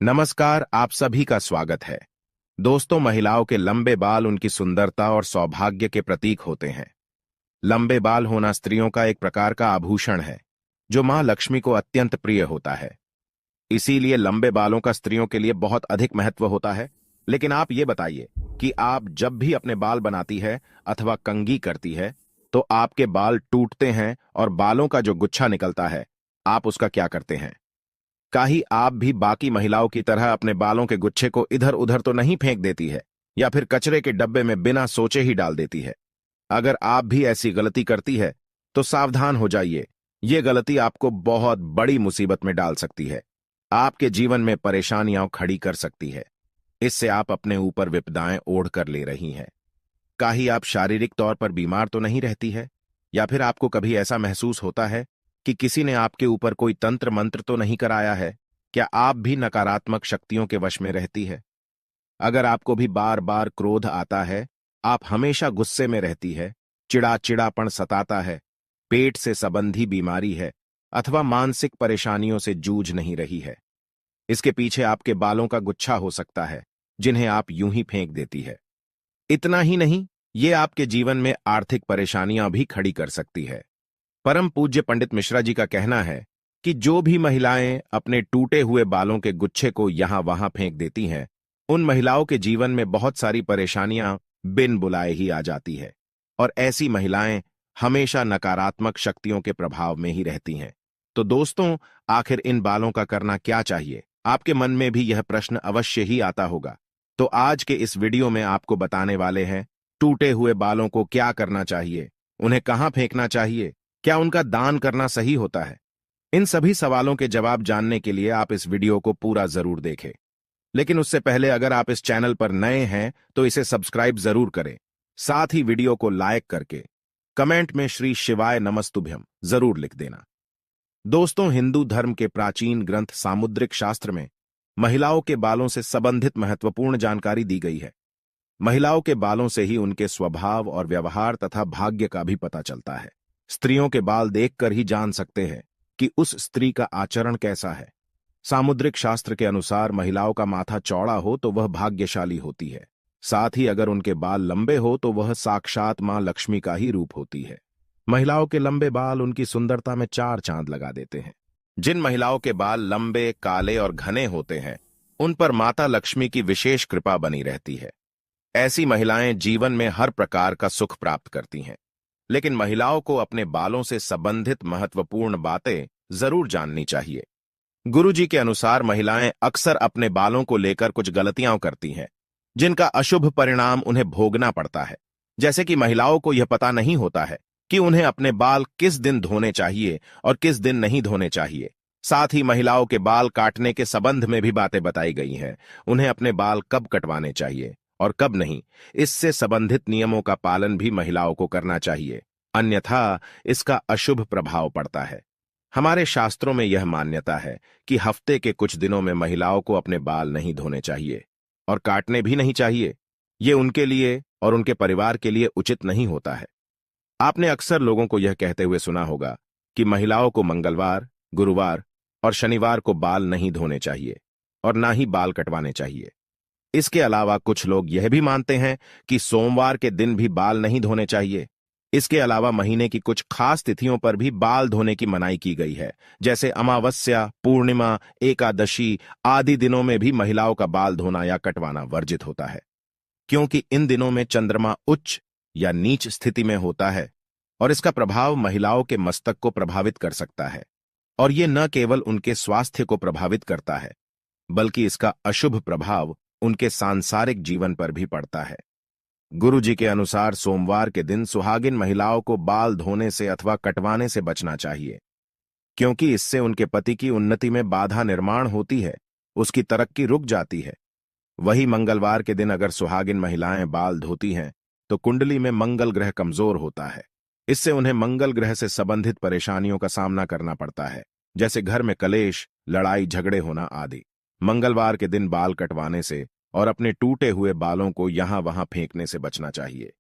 नमस्कार, आप सभी का स्वागत है। दोस्तों, महिलाओं के लंबे बाल उनकी सुंदरता और सौभाग्य के प्रतीक होते हैं। लंबे बाल होना स्त्रियों का एक प्रकार का आभूषण है, जो मां लक्ष्मी को अत्यंत प्रिय होता है। इसीलिए लंबे बालों का स्त्रियों के लिए बहुत अधिक महत्व होता है। लेकिन आप ये बताइए कि आप जब भी अपने बाल बनाती है अथवा कंघी करती है, तो आपके बाल टूटते हैं और बालों का जो गुच्छा निकलता है, आप उसका क्या करते हैं? काहे आप भी बाकी महिलाओं की तरह अपने बालों के गुच्छे को इधर उधर तो नहीं फेंक देती है या फिर कचरे के डब्बे में बिना सोचे ही डाल देती है? अगर आप भी ऐसी गलती करती है तो सावधान हो जाइए। ये गलती आपको बहुत बड़ी मुसीबत में डाल सकती है, आपके जीवन में परेशानियां खड़ी कर सकती है। इससे आप अपने ऊपर विपदाएं ओढ़ कर ले रही हैं। काहे आप शारीरिक तौर पर बीमार तो नहीं रहती है, या फिर आपको कभी ऐसा महसूस होता है कि किसी ने आपके ऊपर कोई तंत्र मंत्र तो नहीं कराया है? क्या आप भी नकारात्मक शक्तियों के वश में रहती है? अगर आपको भी बार बार क्रोध आता है, आप हमेशा गुस्से में रहती है, चिड़ाचिड़ापन सताता है, पेट से संबंधी बीमारी है, अथवा मानसिक परेशानियों से जूझ नहीं रही है, इसके पीछे आपके बालों का गुच्छा हो सकता है, जिन्हें आप यूं ही फेंक देती है। इतना ही नहीं, ये आपके जीवन में आर्थिक परेशानियां भी खड़ी कर सकती है। परम पूज्य पंडित मिश्रा जी का कहना है कि जो भी महिलाएं अपने टूटे हुए बालों के गुच्छे को यहां वहां फेंक देती हैं, उन महिलाओं के जीवन में बहुत सारी परेशानियां बिन बुलाए ही आ जाती है, और ऐसी महिलाएं हमेशा नकारात्मक शक्तियों के प्रभाव में ही रहती हैं। तो दोस्तों, आखिर इन बालों का करना क्या चाहिए? आपके मन में भी यह प्रश्न अवश्य ही आता होगा। तो आज के इस वीडियो में आपको बताने वाले हैं, टूटे हुए बालों को क्या करना चाहिए, उन्हें कहां फेंकना चाहिए, क्या उनका दान करना सही होता है? इन सभी सवालों के जवाब जानने के लिए आप इस वीडियो को पूरा जरूर देखें। लेकिन उससे पहले अगर आप इस चैनल पर नए हैं तो इसे सब्सक्राइब जरूर करें। साथ ही वीडियो को लाइक करके कमेंट में श्री शिवाय नमस्तुभ्यम जरूर लिख देना। दोस्तों, हिंदू धर्म के प्राचीन ग्रंथ सामुद्रिक शास्त्र में महिलाओं के बालों से संबंधित महत्वपूर्ण जानकारी दी गई है। महिलाओं के बालों से ही उनके स्वभाव और व्यवहार तथा भाग्य का भी पता चलता है। स्त्रियों के बाल देखकर ही जान सकते हैं कि उस स्त्री का आचरण कैसा है। सामुद्रिक शास्त्र के अनुसार महिलाओं का माथा चौड़ा हो तो वह भाग्यशाली होती है। साथ ही अगर उनके बाल लंबे हो तो वह साक्षात मां लक्ष्मी का ही रूप होती है। महिलाओं के लंबे बाल उनकी सुंदरता में चार चांद लगा देते हैं। जिन महिलाओं के बाल लंबे, काले और घने होते हैं, उन पर माता लक्ष्मी की विशेष कृपा बनी रहती है। ऐसी महिलाएं जीवन में हर प्रकार का सुख प्राप्त करती हैं। लेकिन महिलाओं को अपने बालों से संबंधित महत्वपूर्ण बातें जरूर जाननी चाहिए। गुरुजी के अनुसार महिलाएं अक्सर अपने बालों को लेकर कुछ गलतियां करती हैं, जिनका अशुभ परिणाम उन्हें भोगना पड़ता है। जैसे कि महिलाओं को यह पता नहीं होता है कि उन्हें अपने बाल किस दिन धोने चाहिए और किस दिन नहीं धोने चाहिए। साथ ही महिलाओं के बाल काटने के संबंध में भी बातें बताई गई हैं। उन्हें अपने बाल कब कटवाने चाहिए और कब नहीं, इससे संबंधित नियमों का पालन भी महिलाओं को करना चाहिए, अन्यथा इसका अशुभ प्रभाव पड़ता है। हमारे शास्त्रों में यह मान्यता है कि हफ्ते के कुछ दिनों में महिलाओं को अपने बाल नहीं धोने चाहिए और काटने भी नहीं चाहिए। ये उनके लिए और उनके परिवार के लिए उचित नहीं होता है। आपने अक्सर लोगों को यह कहते हुए सुना होगा कि महिलाओं को मंगलवार, गुरुवार और शनिवार को बाल नहीं धोने चाहिए और ना ही बाल कटवाने चाहिए। इसके अलावा कुछ लोग यह भी मानते हैं कि सोमवार के दिन भी बाल नहीं धोने चाहिए। इसके अलावा महीने की कुछ खास तिथियों पर भी बाल धोने की मनाही की गई है, जैसे अमावस्या, पूर्णिमा, एकादशी आदि दिनों में भी महिलाओं का बाल धोना या कटवाना वर्जित होता है, क्योंकि इन दिनों में चंद्रमा उच्च या नीच स्थिति में होता है और इसका प्रभाव महिलाओं के मस्तक को प्रभावित कर सकता है। और ये न केवल उनके स्वास्थ्य को प्रभावित करता है, बल्कि इसका अशुभ प्रभाव उनके सांसारिक जीवन पर भी पड़ता है। गुरुजी के अनुसार सोमवार के दिन सुहागिन महिलाओं को बाल धोने से अथवा कटवाने से बचना चाहिए, क्योंकि इससे उनके पति की उन्नति में बाधा निर्माण होती है, उसकी तरक्की रुक जाती है। वही मंगलवार के दिन अगर सुहागिन महिलाएं बाल धोती हैं तो कुंडली में मंगल ग्रह कमजोर होता है। इससे उन्हें मंगल ग्रह से संबंधित परेशानियों का सामना करना पड़ता है, जैसे घर में कलेश, लड़ाई झगड़े होना आदि। मंगलवार के दिन बाल कटवाने से और अपने टूटे हुए बालों को यहां वहां फेंकने से बचना चाहिए।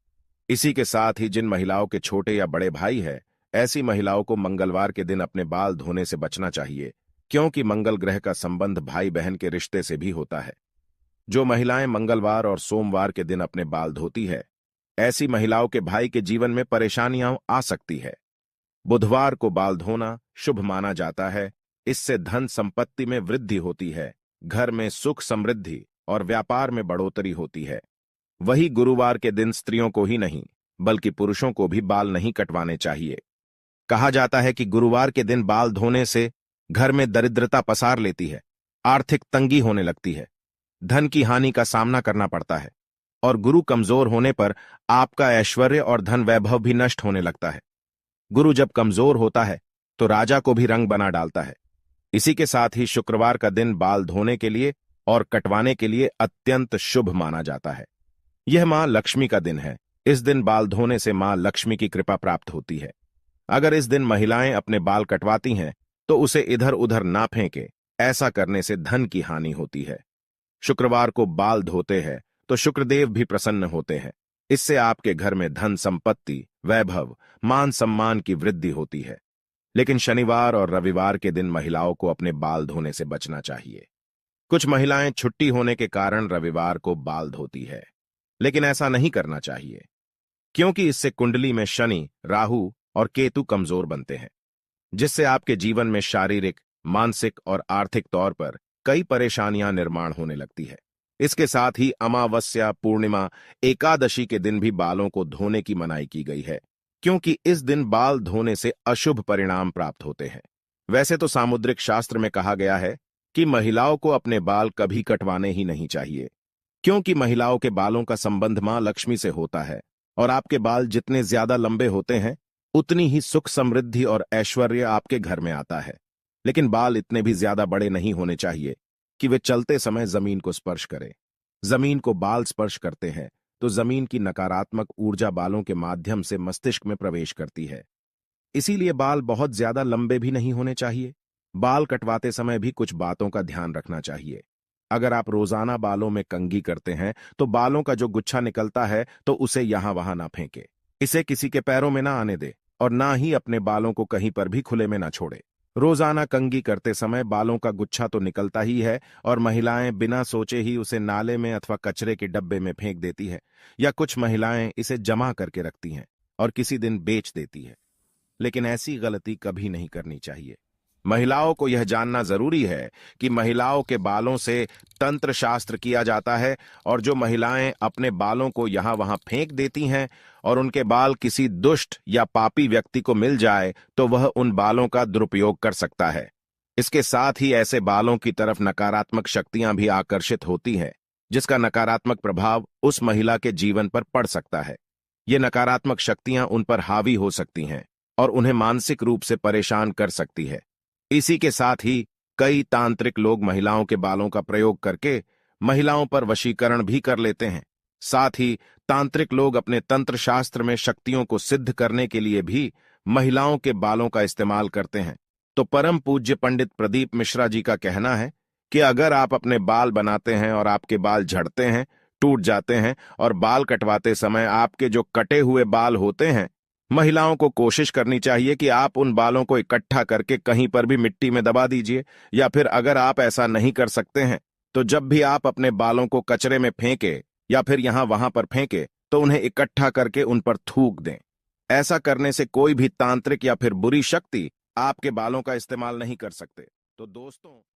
इसी के साथ ही जिन महिलाओं के छोटे या बड़े भाई हैं, ऐसी महिलाओं को मंगलवार के दिन अपने बाल धोने से बचना चाहिए, क्योंकि मंगल ग्रह का संबंध भाई बहन के रिश्ते से भी होता है। जो महिलाएं मंगलवार और सोमवार के दिन अपने बाल धोती है, ऐसी महिलाओं के भाई के जीवन में परेशानियां आ सकती है। बुधवार को बाल धोना शुभ माना जाता है। इससे धन संपत्ति में वृद्धि होती है, घर में सुख समृद्धि और व्यापार में बढ़ोतरी होती है। वही गुरुवार के दिन स्त्रियों को ही नहीं बल्कि पुरुषों को भी बाल नहीं कटवाने चाहिए। कहा जाता है कि गुरुवार के दिन बाल धोने से घर में दरिद्रता पसार लेती है, आर्थिक तंगी होने लगती है, धन की हानि का सामना करना पड़ता है और गुरु कमजोर होने पर आपका ऐश्वर्य और धन वैभव भी नष्ट होने लगता है। गुरु जब कमजोर होता है तो राजा को भी रंग बना डालता है। इसी के साथ ही शुक्रवार का दिन बाल धोने के लिए और कटवाने के लिए अत्यंत शुभ माना जाता है। यह मां लक्ष्मी का दिन है। इस दिन बाल धोने से मां लक्ष्मी की कृपा प्राप्त होती है। अगर इस दिन महिलाएं अपने बाल कटवाती हैं तो उसे इधर उधर ना फेंके, ऐसा करने से धन की हानि होती है। शुक्रवार को बाल धोते हैं तो शुक्रदेव भी प्रसन्न होते हैं। इससे आपके घर में धन संपत्ति, वैभव, मान सम्मान की वृद्धि होती है। लेकिन शनिवार और रविवार के दिन महिलाओं को अपने बाल धोने से बचना चाहिए। कुछ महिलाएं छुट्टी होने के कारण रविवार को बाल धोती है, लेकिन ऐसा नहीं करना चाहिए, क्योंकि इससे कुंडली में शनि, राहु और केतु कमजोर बनते हैं, जिससे आपके जीवन में शारीरिक, मानसिक और आर्थिक तौर पर कई परेशानियां निर्माण होने लगती है। इसके साथ ही अमावस्या, पूर्णिमा, एकादशी के दिन भी बालों को धोने की मनाही की गई है, क्योंकि इस दिन बाल धोने से अशुभ परिणाम प्राप्त होते हैं। वैसे तो सामुद्रिक शास्त्र में कहा गया है कि महिलाओं को अपने बाल कभी कटवाने ही नहीं चाहिए, क्योंकि महिलाओं के बालों का संबंध मां लक्ष्मी से होता है और आपके बाल जितने ज्यादा लंबे होते हैं उतनी ही सुख समृद्धि और ऐश्वर्य आपके घर में आता है। लेकिन बाल इतने भी ज्यादा बड़े नहीं होने चाहिए कि वे चलते समय जमीन को स्पर्श करें। जमीन को बाल स्पर्श करते हैं तो जमीन की नकारात्मक ऊर्जा बालों के माध्यम से मस्तिष्क में प्रवेश करती है। इसीलिए बाल बहुत ज्यादा लंबे भी नहीं होने चाहिए। बाल कटवाते समय भी कुछ बातों का ध्यान रखना चाहिए। अगर आप रोजाना बालों में कंघी करते हैं तो बालों का जो गुच्छा निकलता है तो उसे यहां वहां ना फेंके। इसे किसी के पैरों में ना आने दे और ना ही अपने बालों को कहीं पर भी खुले में ना छोड़े। रोजाना कंघी करते समय बालों का गुच्छा तो निकलता ही है और महिलाएं बिना सोचे ही उसे नाले में अथवा कचरे के डब्बे में फेंक देती है, या कुछ महिलाएं इसे जमा करके रखती हैं और किसी दिन बेच देती है। लेकिन ऐसी गलती कभी नहीं करनी चाहिए। महिलाओं को यह जानना जरूरी है कि महिलाओं के बालों से तंत्र शास्त्र किया जाता है और जो महिलाएं अपने बालों को यहां वहां फेंक देती हैं और उनके बाल किसी दुष्ट या पापी व्यक्ति को मिल जाए तो वह उन बालों का दुरुपयोग कर सकता है। इसके साथ ही ऐसे बालों की तरफ नकारात्मक शक्तियां भी आकर्षित होती हैं, जिसका नकारात्मक प्रभाव उस महिला के जीवन पर पड़ सकता है। ये नकारात्मक शक्तियां उन पर हावी हो सकती हैं और उन्हें मानसिक रूप से परेशान कर सकती है। इसी के साथ ही कई तांत्रिक लोग महिलाओं के बालों का प्रयोग करके महिलाओं पर वशीकरण भी कर लेते हैं। साथ ही तांत्रिक लोग अपने तंत्र शास्त्र में शक्तियों को सिद्ध करने के लिए भी महिलाओं के बालों का इस्तेमाल करते हैं। तो परम पूज्य पंडित प्रदीप मिश्रा जी का कहना है कि अगर आप अपने बाल बनाते हैं और आपके बाल झड़ते हैं, टूट जाते हैं और बाल कटवाते समय आपके जो कटे हुए बाल होते हैं, महिलाओं को कोशिश करनी चाहिए कि आप उन बालों को इकट्ठा करके कहीं पर भी मिट्टी में दबा दीजिए, या फिर अगर आप ऐसा नहीं कर सकते हैं तो जब भी आप अपने बालों को कचरे में फेंके या फिर यहां वहां पर फेंके तो उन्हें इकट्ठा करके उन पर थूक दें। ऐसा करने से कोई भी तांत्रिक या फिर बुरी शक्ति आपके बालों का इस्तेमाल नहीं कर सकते। तो दोस्तों,